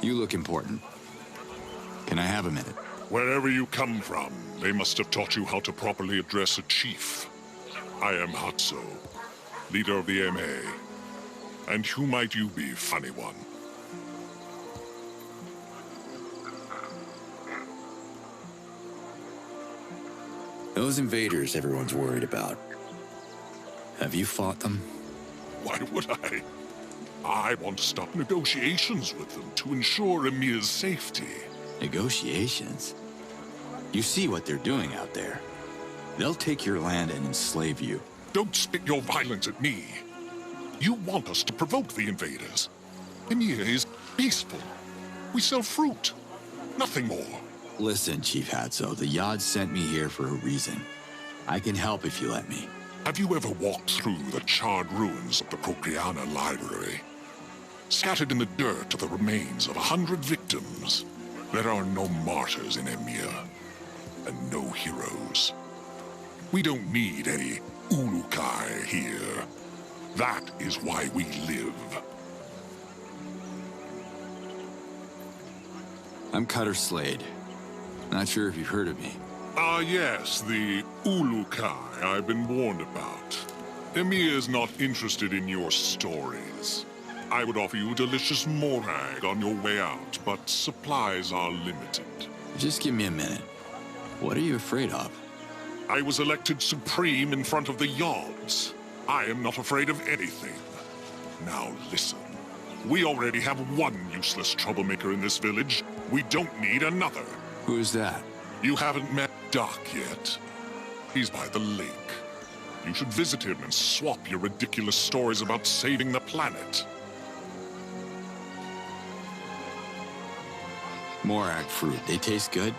You look important. Can I have a minute? Wherever you come from, they must have taught you how to properly address a chief. I am Hatso, leader of the MA. And who might you be, funny one? Those invaders everyone's worried about. Have you fought them? Why would I? I want to stop negotiations with them to ensure Emir's safety. Negotiations? You see what they're doing out there. They'll take your land and enslave you. Don't spit your violence at me. You want us to provoke the invaders. Emir is peaceful. We sell fruit. Nothing more. Listen, Chief Hatso, the Yad sent me here for a reason. I can help if you let me. Have you ever walked through the charred ruins of the Procreana Library? Scattered in the dirt are the remains of 100 victims. There are no martyrs in Emir, and no heroes. We don't need any Ulukai here. That is why we live. I'm Cutter Slade. Not sure if you've heard of me. Ah, yes, the Ulukai I've been warned about. Emir is not interested in your stories. I would offer you delicious morag on your way out, but supplies are limited. Just give me a minute. What are you afraid of? I was elected supreme in front of the Yods. I am not afraid of anything. Now listen. We already have one useless troublemaker in this village. We don't need another. Who is that? You haven't met Doc yet. He's by the lake. You should visit him and swap your ridiculous stories about saving the planet. Morag fruit. They taste good?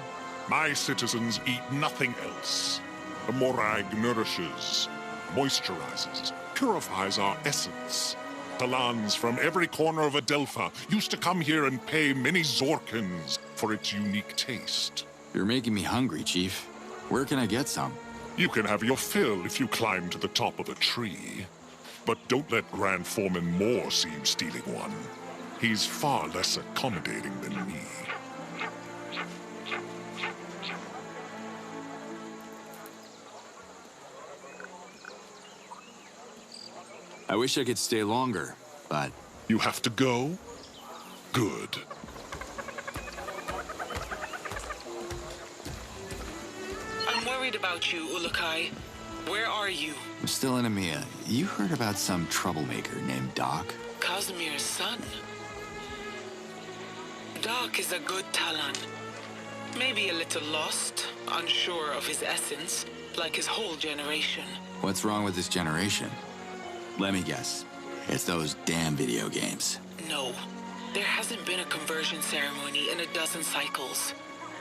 My citizens eat nothing else. The morag nourishes, moisturizes, purifies our essence. Talans from every corner of Adelpha used to come here and pay many Zorkins for its unique taste. You're making me hungry, Chief. Where can I get some? You can have your fill if you climb to the top of a tree. But don't let Grand Foreman Moore see you stealing one. He's far less accommodating than me. I wish I could stay longer, but... You have to go? Good. I'm worried about you, Ulukai. Where are you? I'm still in Emia. You heard about some troublemaker named Doc? Casimir's son. Doc is a good Talan. Maybe a little lost, unsure of his essence, like his whole generation. What's wrong with this generation? Let me guess. It's those damn video games. No. There hasn't been a conversion ceremony in a dozen cycles.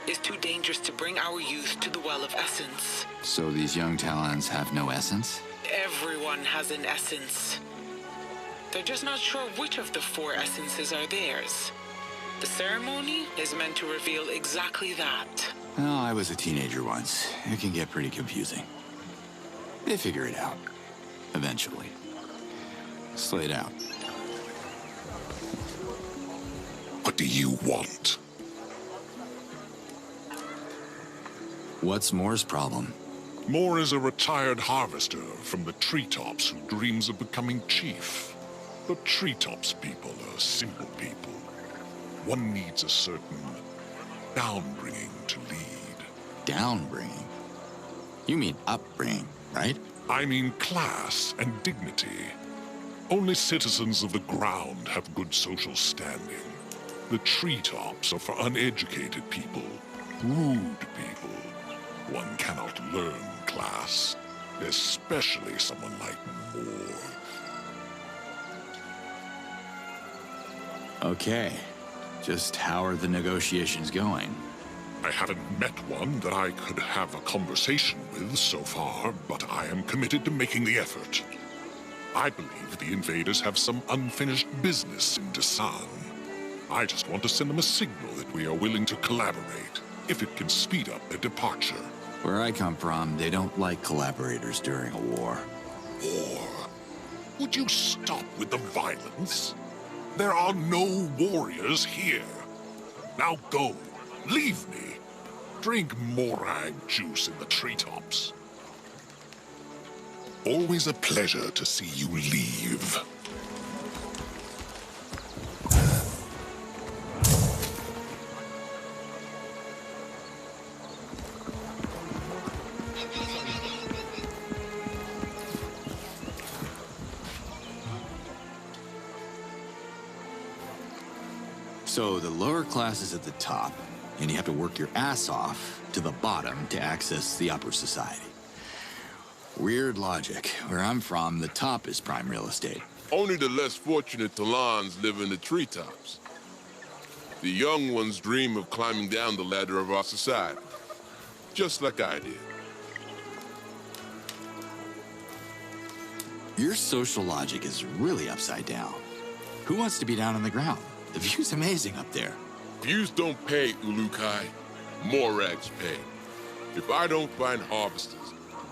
It's too dangerous to bring our youth to the Well of Essence. So these young Talons have no essence? Everyone has an essence. They're just not sure which of the 4 essences are theirs. The ceremony is meant to reveal exactly that. Well, I was a teenager once. It can get pretty confusing. They figure it out. Eventually. Slade out. What do you want? What's Moore's problem? Moore is a retired harvester from the treetops who dreams of becoming chief. The treetops people are simple people. One needs a certain downbringing to lead. Downbringing? You mean upbringing, right? I mean class and dignity. Only citizens of the ground have good social standing. The treetops are for uneducated people, rude people. One cannot learn class, especially someone like Moore. Okay. Just how are the negotiations going? I haven't met one that I could have a conversation with so far, but I am committed to making the effort. I believe the invaders have some unfinished business in Dasan. I just want to send them a signal that we are willing to collaborate, if it can speed up their departure. Where I come from, they don't like collaborators during a war. War? Would you stop with the violence? There are no warriors here. Now go. Leave me. Drink morag juice in the treetops. Always a pleasure to see you leave. So the lower class is at the top, and you have to work your ass off to the bottom to access the upper society. Weird logic. Where I'm from, the top is prime real estate. Only the less fortunate Talans live in the treetops. The young ones dream of climbing down the ladder of our society. Just like I did. Your social logic is really upside down. Who wants to be down on the ground? The view's amazing up there. Views don't pay, Ulukai. Morags pay. If I don't find harvesters,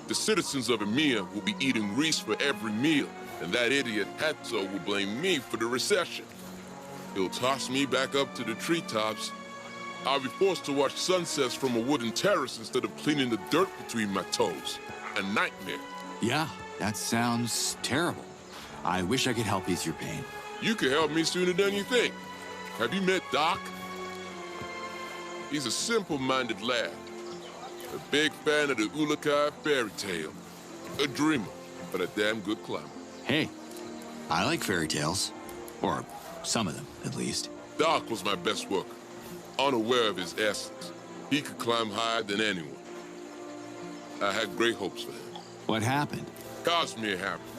the citizens of Emir will be eating reese for every meal, and that idiot Hatzo will blame me for the recession. He'll toss me back up to the treetops. I'll be forced to watch sunsets from a wooden terrace instead of cleaning the dirt between my toes. A nightmare. Yeah, that sounds terrible. I wish I could help ease your pain. You could help me sooner than you think. Have you met Doc? He's a simple-minded lad. A big fan of the Ulukai fairy tale. A dreamer, but a damn good climber. Hey, I like fairy tales. Or some of them, at least. Doc was my best worker. Unaware of his essence. He could climb higher than anyone. I had great hopes for him. What happened? Cosmere happened.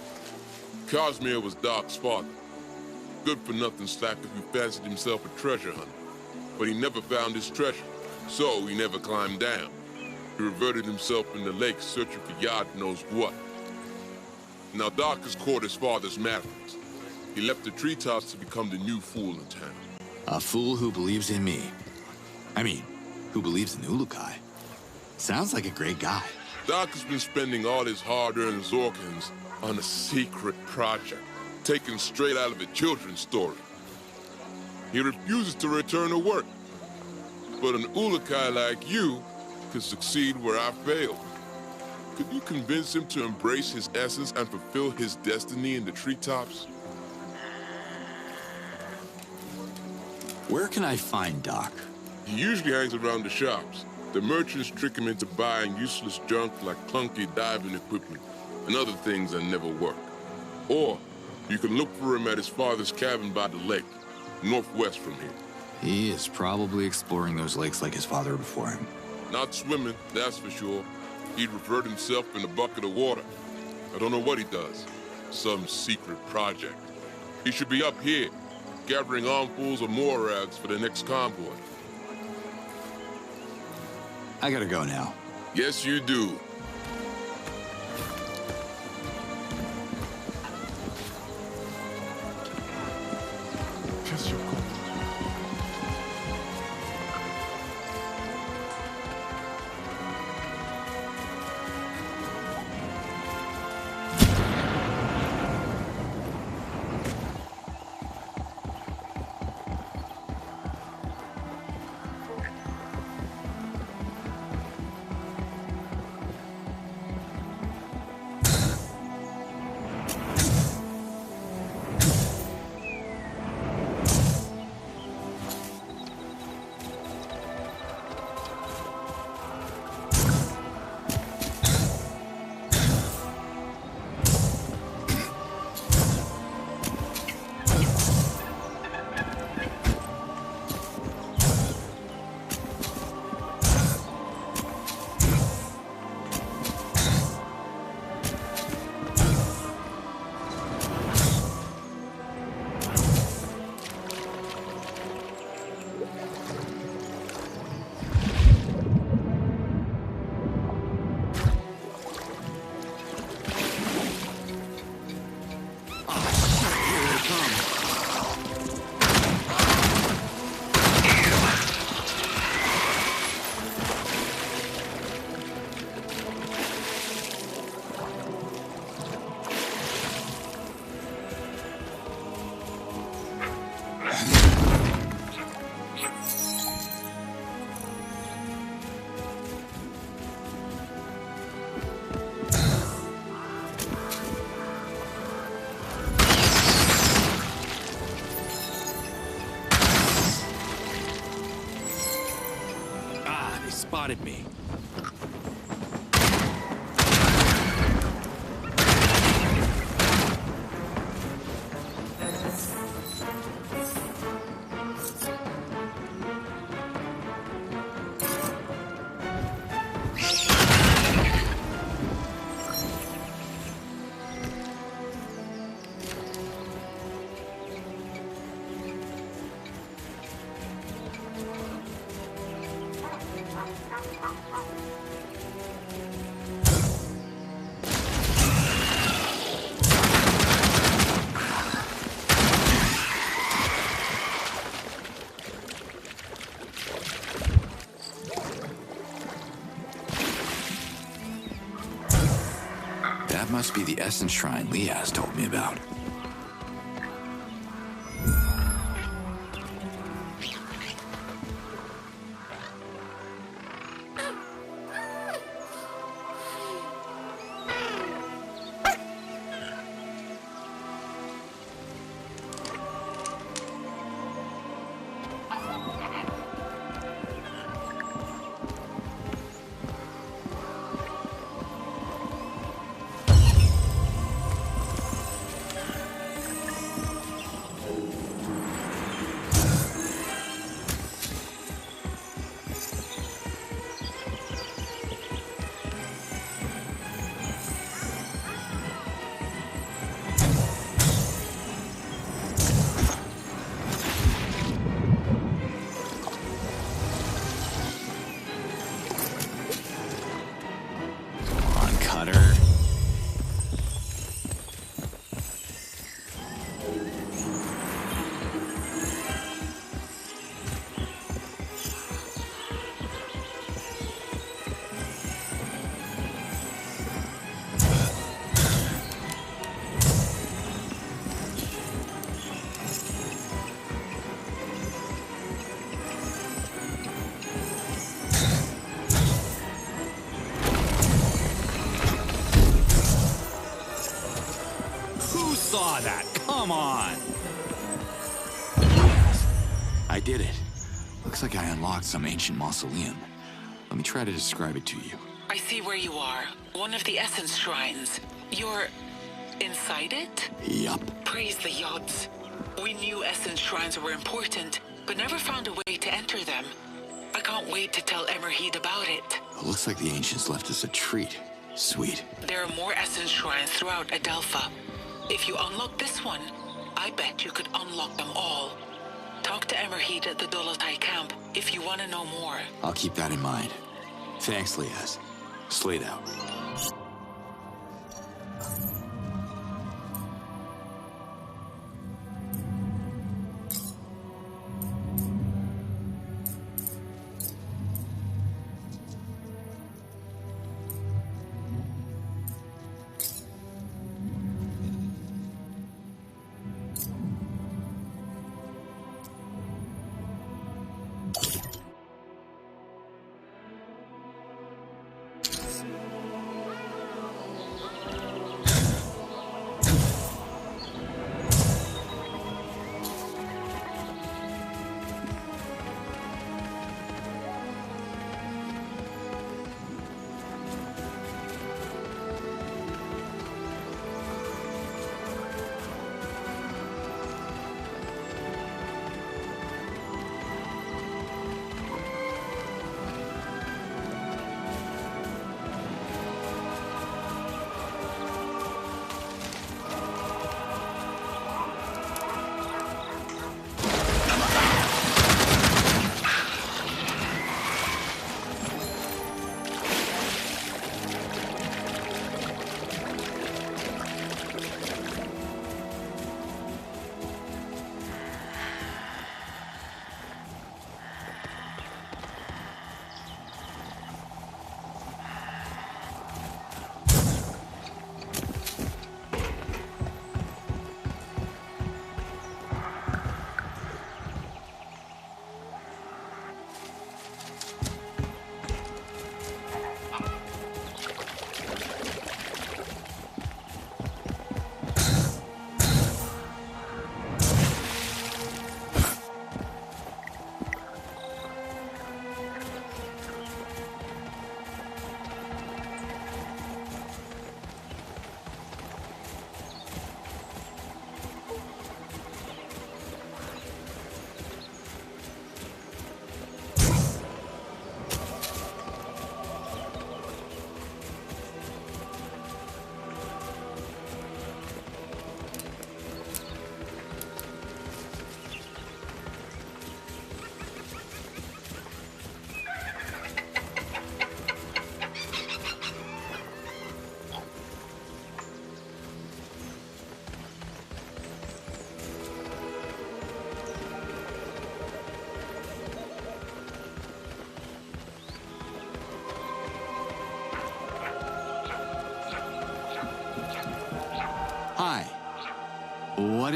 Cosmere was Doc's father. Good-for-nothing slacker who fancied himself a treasure hunter. But he never found his treasure, so he never climbed down. He reverted himself in the lake searching for God knows what. Now Doc has caught his father's mavericks. He left the treetops to become the new fool in town. A fool who believes in me. I mean, who believes in Ulukai. Sounds like a great guy. Doc has been spending all his hard-earned Zorkins on a secret project, taken straight out of a children's story. He refuses to return to work. But an Ulukai like you could succeed where I failed. Could you convince him to embrace his essence and fulfill his destiny in the treetops? Where can I find Doc? He usually hangs around the shops. The merchants trick him into buying useless junk like clunky diving equipment and other things that never work. Or you can look for him at his father's cabin by the lake, northwest from here. He is probably exploring those lakes like his father before him. Not swimming, that's for sure. He'd revert himself in a bucket of water. I don't know what he does. Some secret project. He should be up here, gathering armfuls of morags for the next convoy. I gotta go now. Yes, you do. spotted me. That must be the Essence Shrine Liaz told me about. Saw that. Come on. I did it. Looks like I unlocked some ancient mausoleum. Let me try to describe it to you. I see where you are. One of the Essence Shrines. You're inside it? Yup. Praise the Yods. We knew Essence Shrines were important, but never found a way to enter them. I can't wait to tell Emerheed about it. It looks like the ancients left us a treat. Sweet. There are more Essence Shrines throughout Adelpha. If you unlock this one, I bet you could unlock them all. Talk to Emerheed at the Dolotai camp if you want to know more. I'll keep that in mind. Thanks, Liaz. Slate out.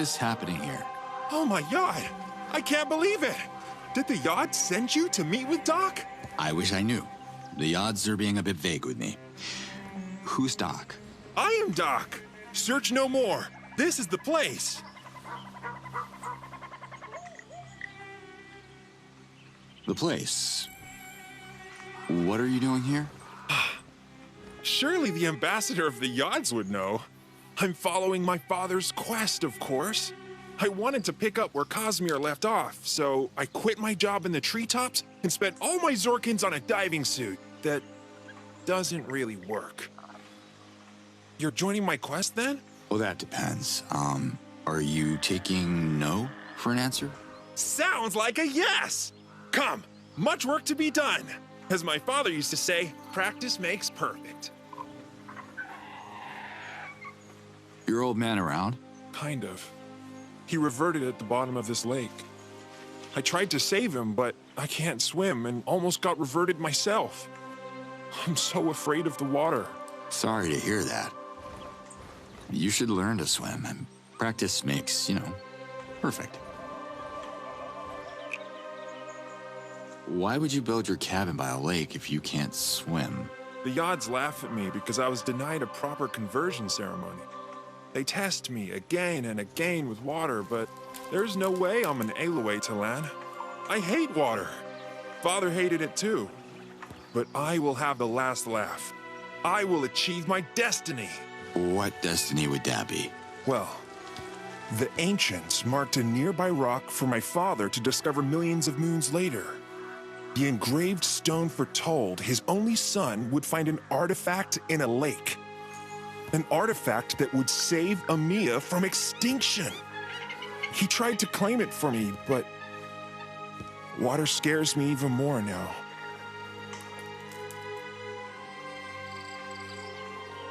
is happening here? Oh my God! I can't believe it! Did the yacht send you to meet with Doc? I wish I knew. The odds are being a bit vague with me. Who's Doc? I am Doc. Search no more. This is the place. The place. What are you doing here? Surely the ambassador of the yachts would know. I'm following my father's quest, of course. I wanted to pick up where Cosmere left off, so I quit my job in the treetops and spent all my Zorkins on a diving suit that doesn't really work. You're joining my quest then? Well, that depends. Are you taking no for an answer? Sounds like a yes! Come, much work to be done. As my father used to say, practice makes perfect. Your old man around? Kind of. He reverted at the bottom of this lake. I tried to save him, but I can't swim and almost got reverted myself. I'm so afraid of the water. Sorry to hear that. You should learn to swim, and practice makes, perfect. Why would you build your cabin by a lake if you can't swim? The Yods laugh at me because I was denied a proper conversion ceremony. They test me again and again with water, but there's no way I'm an Aloe to land. I hate water. Father hated it too. But I will have the last laugh. I will achieve my destiny. What destiny would that be? Well, the ancients marked a nearby rock for my father to discover millions of moons later. The engraved stone foretold his only son would find an artifact in a lake. An artifact that would save Amiya from extinction. He tried to claim it for me, but water scares me even more now.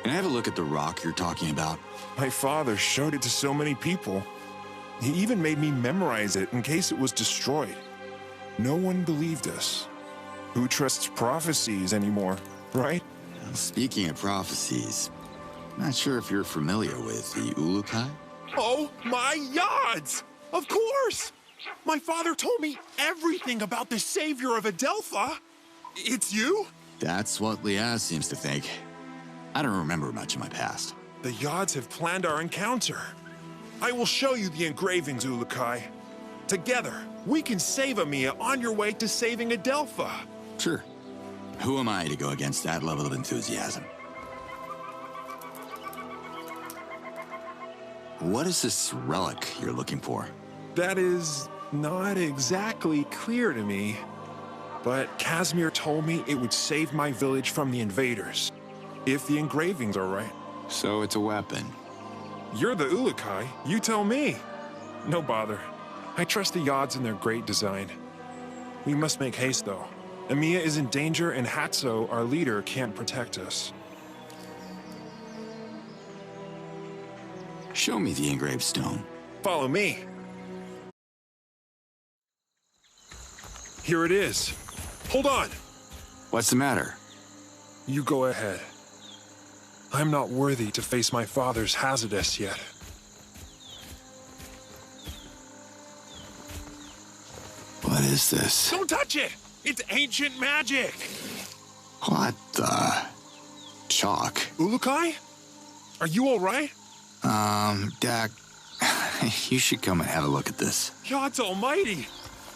Can I have a look at the rock you're talking about? My father showed it to so many people. He even made me memorize it in case it was destroyed. No one believed us. Who trusts prophecies anymore, right? Speaking of prophecies, not sure if you're familiar with the Ulukai? Oh my Yods! Of course! My father told me everything about the savior of Adelpha. It's you? That's what Liaz seems to think. I don't remember much of my past. The Yods have planned our encounter. I will show you the engravings, Ulukai. Together, we can save Amiya on your way to saving Adelpha. Sure. Who am I to go against that level of enthusiasm? What is this relic you're looking for? That is not exactly clear to me. But Casimir told me it would save my village from the invaders. If the engravings are right. So it's a weapon. You're the Ulukai. You tell me. No bother. I trust the Yods in their great design. We must make haste, though. Amiya is in danger, and Hatso, our leader, can't protect us. Show me the engraved stone. Follow me. Here it is. Hold on. What's the matter? You go ahead. I'm not worthy to face my father's Hazardous yet. What is this? Don't touch it! It's ancient magic! What the? Chalk? Ulukai? Are you alright? Dak, you should come and have a look at this. God's almighty!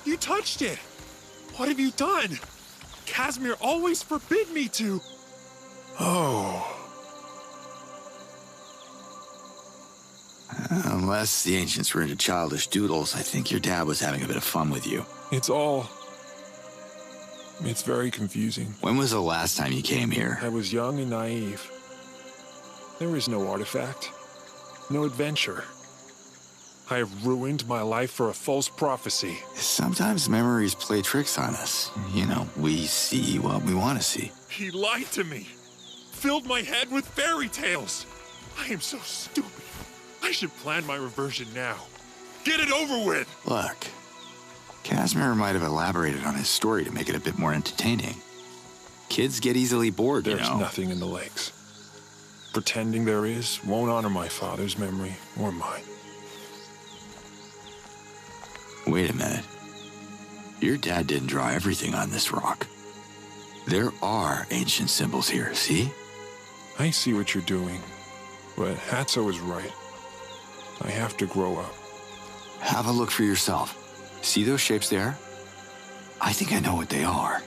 You touched it! What have you done? Casimir always forbid me to... Oh... Unless the ancients were into childish doodles, I think your dad was having a bit of fun with you. It's very confusing. When was the last time you came here? I was young and naive. There is no artifact. No adventure. I have ruined my life for a false prophecy. Sometimes memories play tricks on us. We see what we want to see. He lied to me. Filled my head with fairy tales. I am so stupid. I should plan my reversion now. Get it over with! Look, Casimir might have elaborated on his story to make it a bit more entertaining. Kids get easily bored, There's nothing in the lakes. Pretending there is won't honor my father's memory or mine. Wait a minute. Your dad didn't draw everything on this rock. There are ancient symbols here, see? I see what you're doing, but Hatso is right. I have to grow up. Have a look for yourself. See those shapes there? I think I know what they are.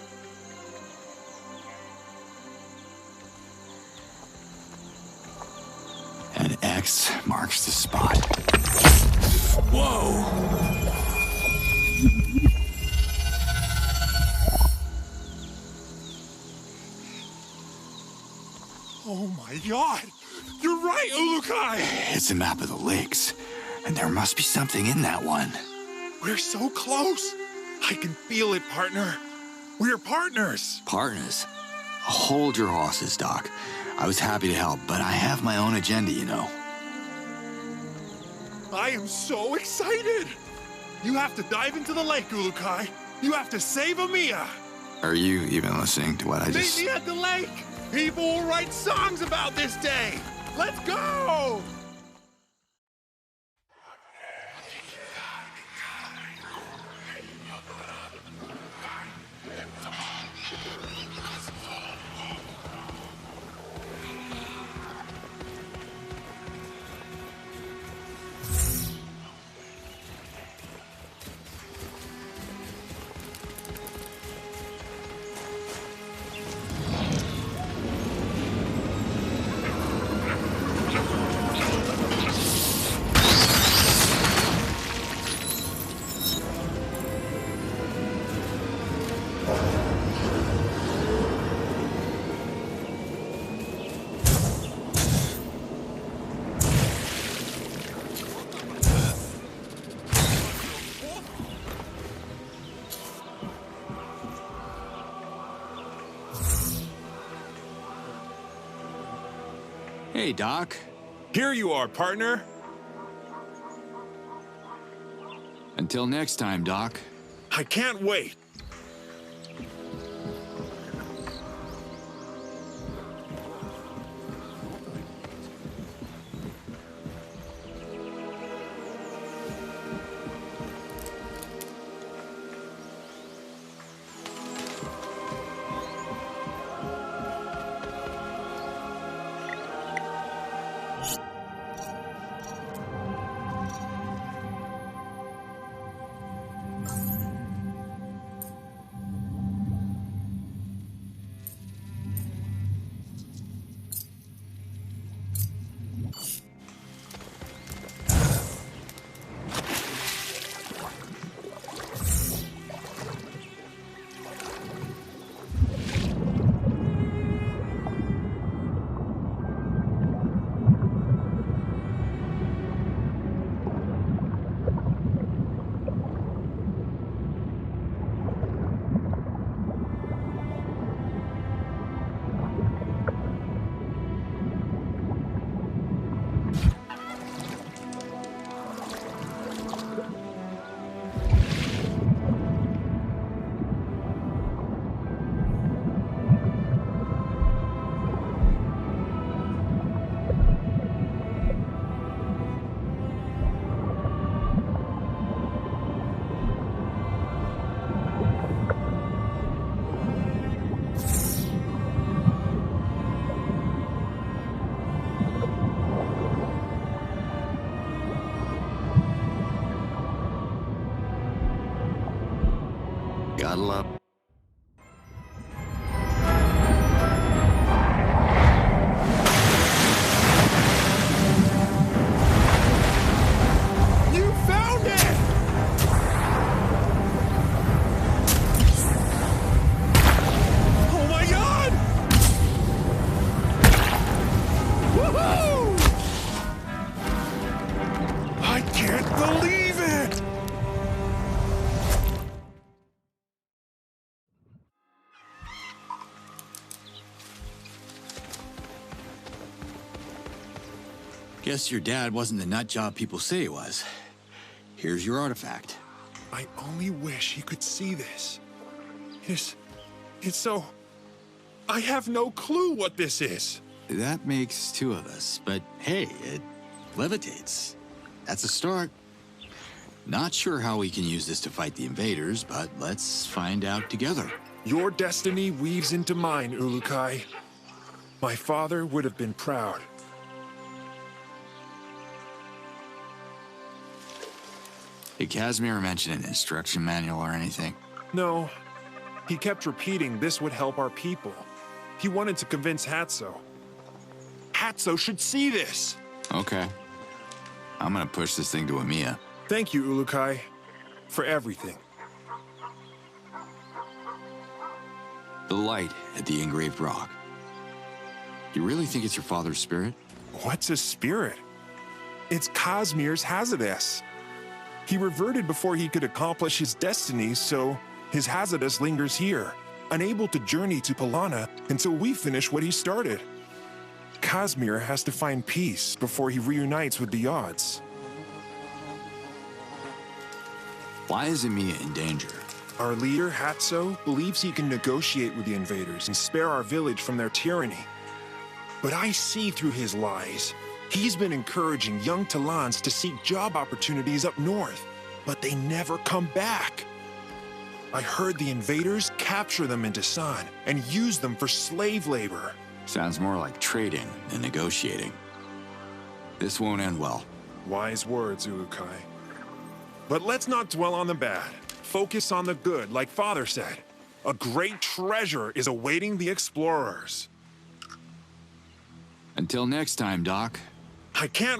An X marks the spot. Whoa! Oh my god! You're right, Ulukai! It's a map of the lakes, and there must be something in that one. We're so close! I can feel it, partner. We're partners! Partners? Hold your horses, Doc. I was happy to help, but I have my own agenda, you know. I am so excited! You have to dive into the lake, Ulukai. You have to save Amiya. Are you even listening to what I just... Meet me at the lake! People will write songs about this day! Let's go! Hey, Doc. Here you are, partner. Until next time, Doc. I can't wait. Cuddle up. You found it! Oh my god! Woohoo! I can't believe it! Guess your dad wasn't the nut job people say he was. Here's your artifact. I only wish he could see this. It's so... I have no clue what this is. That makes two of us, but hey, it levitates. That's a start. Not sure how we can use this to fight the invaders, but let's find out together. Your destiny weaves into mine, Ulukai. My father would have been proud. Did Casimir mention an instruction manual or anything? No. He kept repeating this would help our people. He wanted to convince Hatso. Hatso should see this! Okay. I'm gonna push this thing to Emiya. Thank you, Ulukai, for everything. The light at the engraved rock. You really think it's your father's spirit? What's a spirit? It's Cosmir's Hazardous. He reverted before he could accomplish his destiny, so his Hazardous lingers here, unable to journey to Palana until we finish what he started. Cosmir has to find peace before he reunites with the odds. Why is Emiya in danger? Our leader, Hatso, believes he can negotiate with the invaders and spare our village from their tyranny. But I see through his lies. He's been encouraging young Talans to seek job opportunities up north, but they never come back. I heard the invaders capture them in Dasan and use them for slave labor. Sounds more like trading than negotiating. This won't end well. Wise words, Ulukai. But let's not dwell on the bad. Focus on the good, like Father said. A great treasure is awaiting the explorers. Until next time, Doc. I can't